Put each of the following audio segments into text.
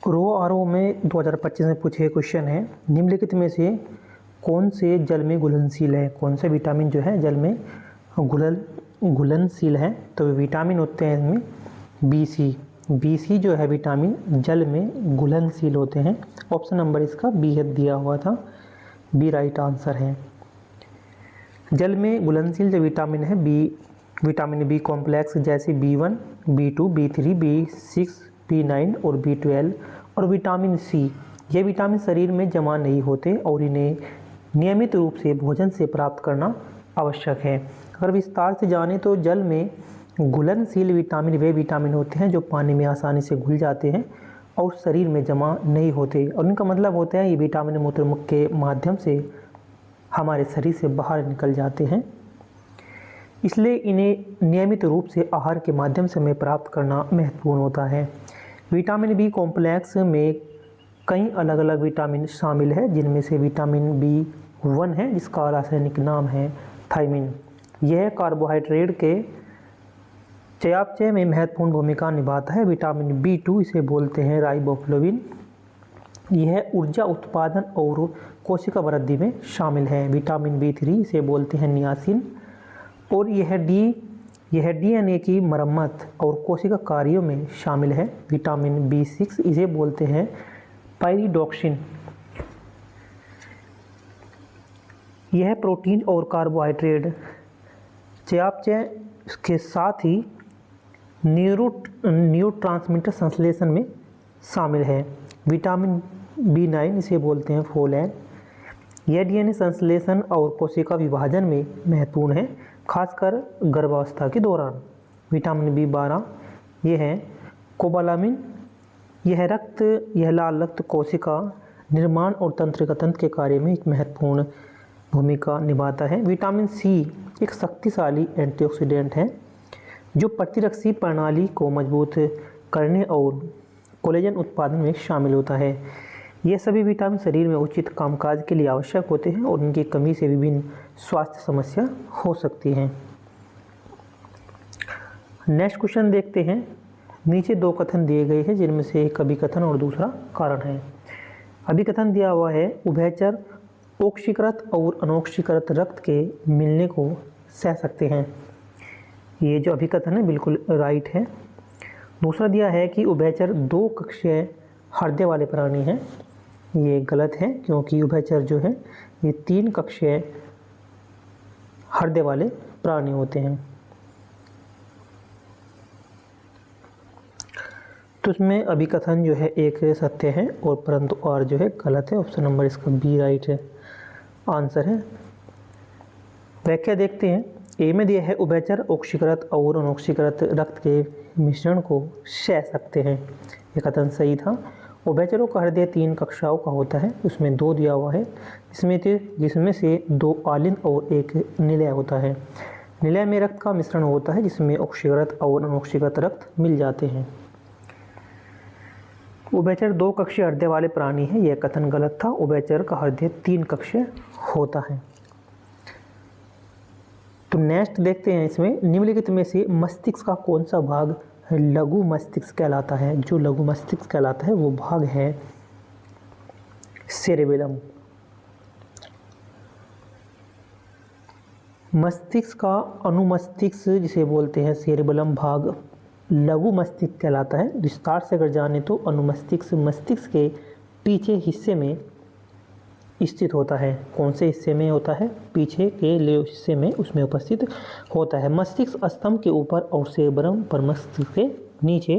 रो R O में 2025 में पूछे क्वेश्चन है, निम्नलिखित में से कौन से जल में घुलनशील है, कौन से विटामिन जो है जल में घुलनशील है। तो विटामिन होते हैं इसमें बी सी जो है विटामिन जल में घुलनशील होते हैं। ऑप्शन नंबर इसका बी है दिया हुआ था, बी राइट आंसर है। जल में घुलनशील जो विटामिन है विटामिन बी कॉम्प्लेक्स जैसे B1, B2, B3, B6, B9 और B12 और विटामिन सी, ये विटामिन शरीर में जमा नहीं होते और इन्हें नियमित रूप से भोजन से प्राप्त करना आवश्यक है। अगर विस्तार से जाने तो जल में घुलनशील विटामिन वे विटामिन होते हैं जो पानी में आसानी से घुल जाते हैं और शरीर में जमा नहीं होते, और इनका मतलब होता है ये विटामिन मूत्रमुख के माध्यम से हमारे शरीर से बाहर निकल जाते हैं, इसलिए इन्हें नियमित रूप से आहार के माध्यम से हमें प्राप्त करना महत्वपूर्ण होता है। विटामिन बी कॉम्प्लेक्स में कई अलग अलग विटामिन शामिल है, जिनमें से विटामिन B1 है जिसका रासायनिक नाम है थायमिन। यह कार्बोहाइड्रेट के चयापचय में महत्वपूर्ण भूमिका निभाता है। विटामिन B2 इसे बोलते हैं राइबोफ्लोविन, यह ऊर्जा उत्पादन और कोशिका वृद्धि में शामिल है। विटामिन B3 इसे बोलते हैं नियासिन, और यह DNA की मरम्मत और कोशिका कार्यों में शामिल है। विटामिन B6 इसे बोलते हैं पायरिडोक्सिन, यह प्रोटीन और कार्बोहाइड्रेट चयापचय के साथ ही न्यूरोट्रांसमीटर संश्लेषण में शामिल है। विटामिन B9 इसे बोलते हैं फोलेट, यह DNA संश्लेषण और कोशिका विभाजन में महत्वपूर्ण है, खासकर गर्भावस्था के दौरान। विटामिन B12 यह है कोबालामिन, यह लाल रक्त कोशिका निर्माण और तंत्रिका तंत्र के कार्य में एक महत्वपूर्ण भूमिका निभाता है। विटामिन सी एक शक्तिशाली एंटीऑक्सीडेंट है जो प्रतिरक्षी प्रणाली को मजबूत करने और कोलेजन उत्पादन में शामिल होता है। ये सभी विटामिन शरीर में उचित कामकाज के लिए आवश्यक होते हैं और उनकी कमी से विभिन्न स्वास्थ्य समस्या हो सकती हैं। नेक्स्ट क्वेश्चन देखते हैं। नीचे दो कथन दिए गए हैं जिनमें से एक अभिकथन और दूसरा कारण है। अभिकथन दिया हुआ है, उभयचर ऑक्सीकृत और अनऑक्सीकृत रक्त के मिलने को सह सकते हैं। ये जो अभिकथन है बिल्कुल राइट है। दूसरा दिया है कि उभयचर दो कक्षीय हृदय वाले प्राणी हैं, ये गलत है क्योंकि उभयचर जो है ये तीन कक्षीय हृदय वाले प्राणी होते हैं। तो इसमें अभिकथन जो है एक सत्य है और परंतु और जो है गलत है। ऑप्शन नंबर इसका बी राइट है आंसर है। व्याख्या देखते हैं। ए में दिया है उभयचर ऑक्सीकृत और अनऑक्सीकृत रक्त के मिश्रण को सह सकते हैं, ये कथन सही था। उभयचरों का हृदय तीन कक्षाओं का होता है, उसमें दो दिया हुआ है, जिसमें से दो आलिन और एक निलय होता है। निलय में रक्त का मिश्रण होता है जिसमें ऑक्सीकृत और अनऑक्सीकृत रक्त मिल जाते हैं। उभयचर दो कक्षीय हृदय वाले प्राणी हैं, यह कथन गलत था। उभयचर का हृदय तीन कक्षीय होता है। तो नेक्स्ट देखते हैं। इसमें निम्नलिखित में से मस्तिष्क का कौन सा भाग लघु मस्तिष्क कहलाता है। जो लघु मस्तिष्क कहलाता है वो भाग है सेरेबेलम। मस्तिष्क का अनुमस्तिष्क जिसे बोलते हैं सेरेबेलम भाग लघु मस्तिष्क कहलाता है। विस्तार से अगर जाने तो अनुमस्तिष्क मस्तिष्क के पीछे हिस्से में स्थित होता है। कौन से हिस्से में होता है? पीछे के हिस्से में उसमें उपस्थित होता है। मस्तिष्क स्तंभ के ऊपर और सेरेबेलम पर मस्तिष्क के नीचे।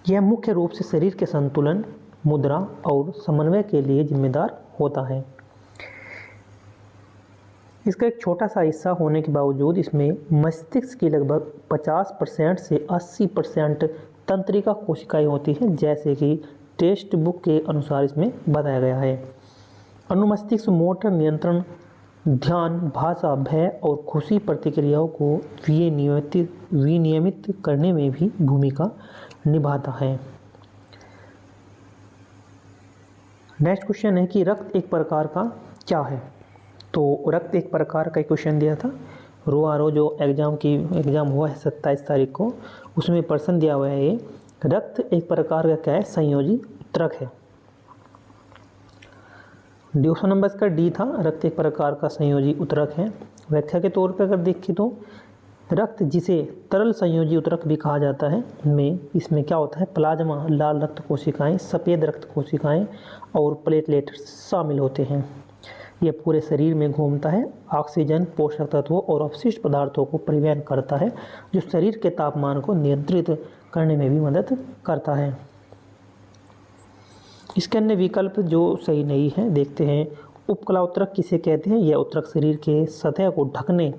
यह मुख्य रूप से शरीर के संतुलन, मुद्रा और समन्वय के लिए जिम्मेदार होता है। इसका एक छोटा सा हिस्सा होने के बावजूद इसमें मस्तिष्क की लगभग 50% से 80% तंत्रिका कोशिकाएं होती हैं, जैसे कि टेक्स्ट बुक के अनुसार इसमें बताया गया है। अनुमस्तिष्क मोटर नियंत्रण, ध्यान, भाषा, भय और खुशी प्रतिक्रियाओं को विनियमित करने में भी भूमिका निभाता है। नेक्स्ट क्वेश्चन है कि रक्त एक प्रकार का क्या है। तो रक्त एक प्रकार का क्वेश्चन दिया था। रो जो एग्ज़ाम हुआ है 27 तारीख को, उसमें प्रश्न दिया हुआ है ये रक्त एक प्रकार का क्या है, संयोजी उत्तरक है। ऑप्शन नंबर इसका डी था, रक्त एक प्रकार का संयोजी उत्तरक है। व्याख्या के तौर पर अगर देखें तो रक्त जिसे तरल संयोजी उत्तरक भी कहा जाता है में इसमें क्या होता है, प्लाज्मा, लाल रक्त कोशिकाएं, सफ़ेद रक्त कोशिकाएं और प्लेटलेट शामिल होते हैं। यह पूरे शरीर में घूमता है, ऑक्सीजन, पोषक तत्वों और अवशिष्ट पदार्थों को परिवहन करता है, जो शरीर के तापमान को नियंत्रित करने में भी मदद करता है। इसके अन्य विकल्प जो सही नहीं है, देखते हैं। उपकला उत्तरक किसे कहते हैं? यह उत्तरक शरीर के सतह को ढकने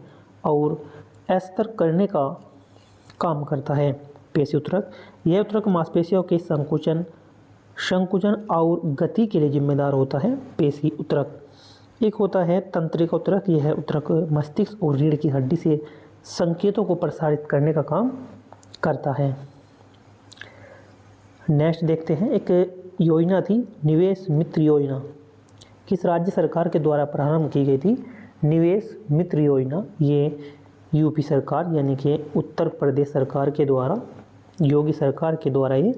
और अस्तर करने का काम करता है। पेशी उत्तरक, यह उत्तरक मांसपेशियों के संकुचन और गति के लिए जिम्मेदार होता है। पेशी उत्तरक। एक होता है तंत्रिका उत्तरक, यह उत्तरक मस्तिष्क और रीढ़ की हड्डी से संकेतों को प्रसारित करने का काम करता है। नेक्स्ट देखते हैं, एक योजना थी निवेश मित्र योजना, किस राज्य सरकार के द्वारा प्रारंभ की गई थी? निवेश मित्र योजना ये यूपी सरकार यानी कि उत्तर प्रदेश सरकार के द्वारा, योगी सरकार के द्वारा ये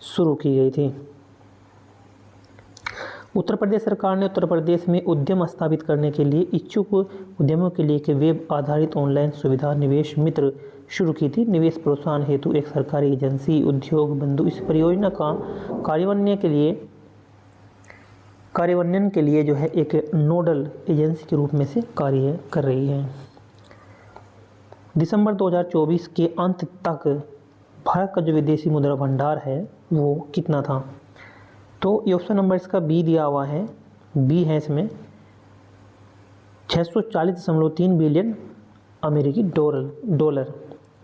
शुरू की गई थी। उत्तर प्रदेश सरकार ने उत्तर प्रदेश में उद्यम स्थापित करने के लिए इच्छुक उद्यमियों के लिए एक वेब आधारित ऑनलाइन सुविधा निवेश मित्र शुरू की थी। निवेश प्रोत्साहन हेतु एक सरकारी एजेंसी उद्योग बंधु इस परियोजना का कार्यान्वयन के लिए जो है एक नोडल एजेंसी के रूप में से कार्य कर रही है। दिसंबर 2024 के अंत तक भारत का जो विदेशी मुद्रा भंडार है वो कितना था? तो ये ऑप्शन नंबर इसका बी दिया हुआ है, बी है इसमें 640.3 बिलियन अमेरिकी डॉलर।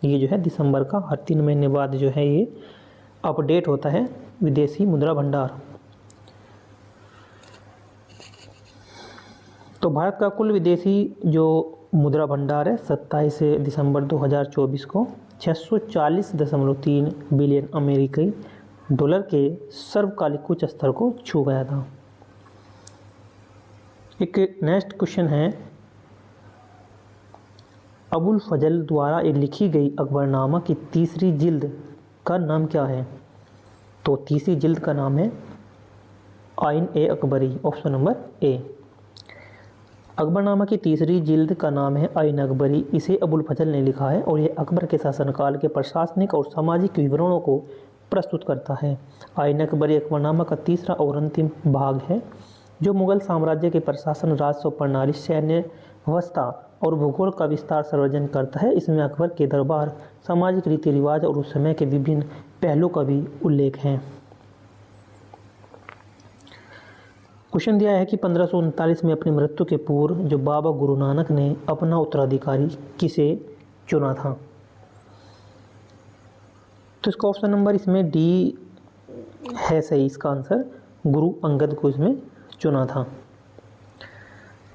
ये जो है दिसंबर का हर 3 महीने बाद जो है ये अपडेट होता है विदेशी मुद्रा भंडार। तो भारत का कुल विदेशी जो मुद्रा भंडार है 27 दिसंबर 2024 को 640.3 बिलियन अमेरिकी डॉलर के सर्वकालिक उच्च स्तर को छू गया था। एक नेक्स्ट क्वेश्चन है, अबुल फजल द्वारा एक लिखी गई अकबरनामा की तीसरी जिल्द का नाम क्या है? तो तीसरी जिल्द का नाम है Ain i Akbari, option number A. Akbarnama की तीसरी जिल्द का नाम है आइन अकबरी। इसे अबुल फजल ने लिखा है और यह अकबर के शासनकाल के प्रशासनिक और सामाजिक विवरणों को प्रस्तुत करता है। आइन अकबरी अकबरनामा का तीसरा और अंतिम भाग है जो मुगल साम्राज्य के प्रशासन, राजस्व प्रणाली, सैन्य व्यवस्था और भूगोल का विस्तार सर्वजन करता है। इसमें अकबर के दरबार, सामाजिक रीति रिवाज और उस समय के विभिन्न पहलुओं का भी उल्लेख है। क्वेश्चन दिया है कि 1539 में अपनी मृत्यु के पूर्व जो बाबा गुरु नानक ने अपना उत्तराधिकारी किसे चुना था? तो इसका ऑप्शन नंबर इसमें डी है सही, इसका आंसर गुरु अंगद को इसमें चुना था।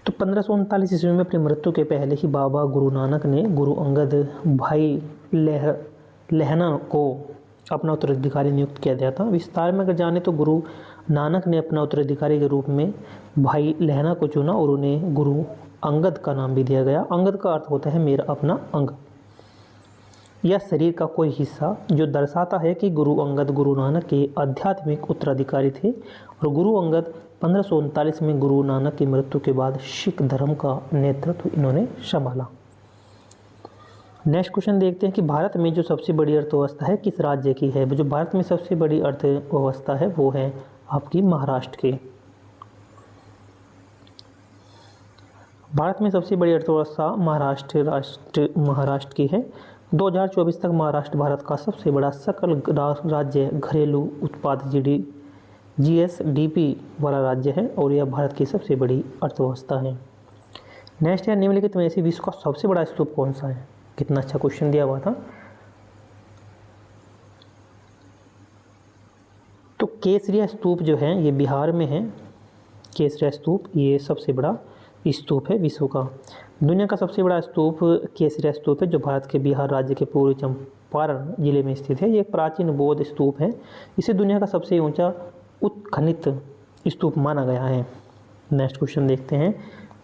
तो 1539 ईस्वी में अपनी मृत्यु के पहले ही बाबा गुरु नानक ने गुरु अंगद भाई लहना को अपना उत्तराधिकारी नियुक्त किया गया था। विस्तार में अगर जाने तो गुरु नानक ने अपना उत्तराधिकारी के रूप में भाई लहना को चुना और उन्हें गुरु अंगद का नाम भी दिया गया। अंगद का अर्थ होता है मेरा अपना अंग या शरीर का कोई हिस्सा, जो दर्शाता है कि गुरु अंगद गुरु नानक के आध्यात्मिक उत्तराधिकारी थे। और गुरु अंगद 1539 में गुरु नानक की मृत्यु के बाद सिख धर्म का नेतृत्व इन्होंने संभाला। नेक्स्ट क्वेश्चन देखते हैं कि भारत में जो सबसे बड़ी अर्थव्यवस्था है किस राज्य की है? जो भारत में सबसे बड़ी अर्थव्यवस्था है वो है आपकी महाराष्ट्र की। भारत में सबसे बड़ी अर्थव्यवस्था महाराष्ट्र की है। 2024 तक महाराष्ट्र भारत का सबसे बड़ा सकल राज्य घरेलू उत्पाद GSDP वाला राज्य है और यह भारत की सबसे बड़ी अर्थव्यवस्था है। नेक्स्ट है, निम्नलिखित में से विश्व का सबसे बड़ा स्तूप कौन सा है? कितना अच्छा क्वेश्चन दिया हुआ था। तो केसरिया स्तूप जो है ये बिहार में है। केसरिया स्तूप ये सबसे बड़ा स्तूप है विश्व का। दुनिया का सबसे बड़ा स्तूप केसरिया स्तूप है जो भारत के बिहार राज्य के पूर्वी चंपारण जिले में स्थित है। ये एक प्राचीन बौद्ध स्तूप है। इसे दुनिया का सबसे ऊंचा उत्खनित स्तूप माना गया है। नेक्स्ट क्वेश्चन देखते हैं।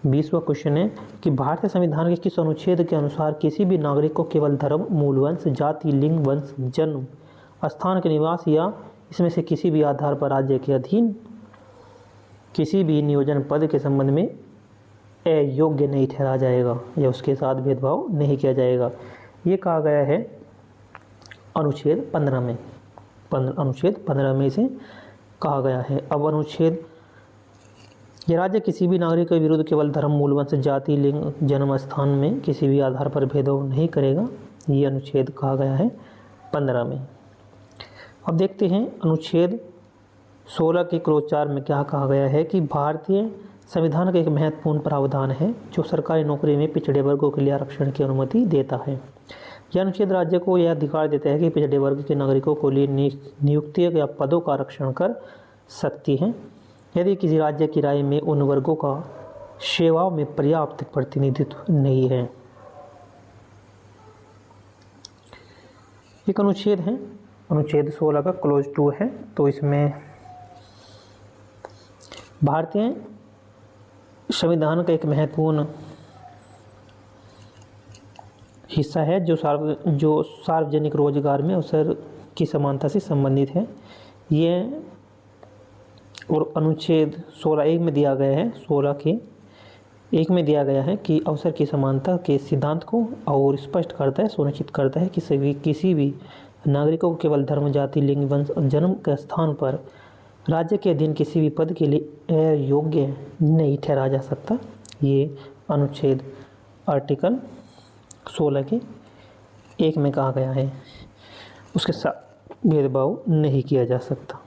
20वां क्वेश्चन है कि भारतीय संविधान के किस अनुच्छेद के अनुसार किसी भी नागरिक को केवल धर्म, मूल वंश, जाति, लिंग, वंश, जन्म स्थान के निवास या इसमें से किसी भी आधार पर राज्य के अधीन किसी भी नियोजन पद के संबंध में अयोग्य नहीं ठहरा जाएगा या उसके साथ भेदभाव नहीं किया जाएगा। ये कहा गया है अनुच्छेद 15 में, अनुच्छेद 15 में इसे कहा गया है। अब अनुच्छेद, ये राज्य किसी भी नागरिक के विरुद्ध केवल धर्म, मूल, वंश, जाति, लिंग, जन्म स्थान में किसी भी आधार पर भेदभाव नहीं करेगा। ये अनुच्छेद कहा गया है 15 में। अब देखते हैं अनुच्छेद 16 के क्लोज 4 में क्या कहा गया है कि भारतीय संविधान का एक महत्वपूर्ण प्रावधान है जो सरकारी नौकरी में पिछड़े वर्गों के लिए आरक्षण की अनुमति देता है। यह अनुच्छेद राज्य को यह अधिकार देता है कि पिछड़े वर्ग के नागरिकों के लिए नियुक्ति या पदों का आरक्षण कर सकती है यदि किसी राज्य की राय में उन वर्गों का सेवाओं में पर्याप्त प्रतिनिधित्व नहीं है। एक अनुच्छेद है, अनुच्छेद 16 का क्लोज 2 है, तो इसमें भारतीय संविधान का एक महत्वपूर्ण हिस्सा है जो सार्वजनिक रोजगार में अवसर की समानता से संबंधित है। ये और अनुच्छेद 16(1) में दिया गया है, 16 के 1 में दिया गया है कि अवसर की समानता के सिद्धांत को और स्पष्ट करता है, सुनिश्चित करता है कि किसी भी नागरिकों को केवल धर्म, जाति, लिंग, वंश और जन्म के स्थान पर राज्य के अधीन किसी भी पद के लिए अयोग्य नहीं ठहराया जा सकता। ये अनुच्छेद आर्टिकल 16 के 1 में कहा गया है, उसके साथ भेदभाव नहीं किया जा सकता।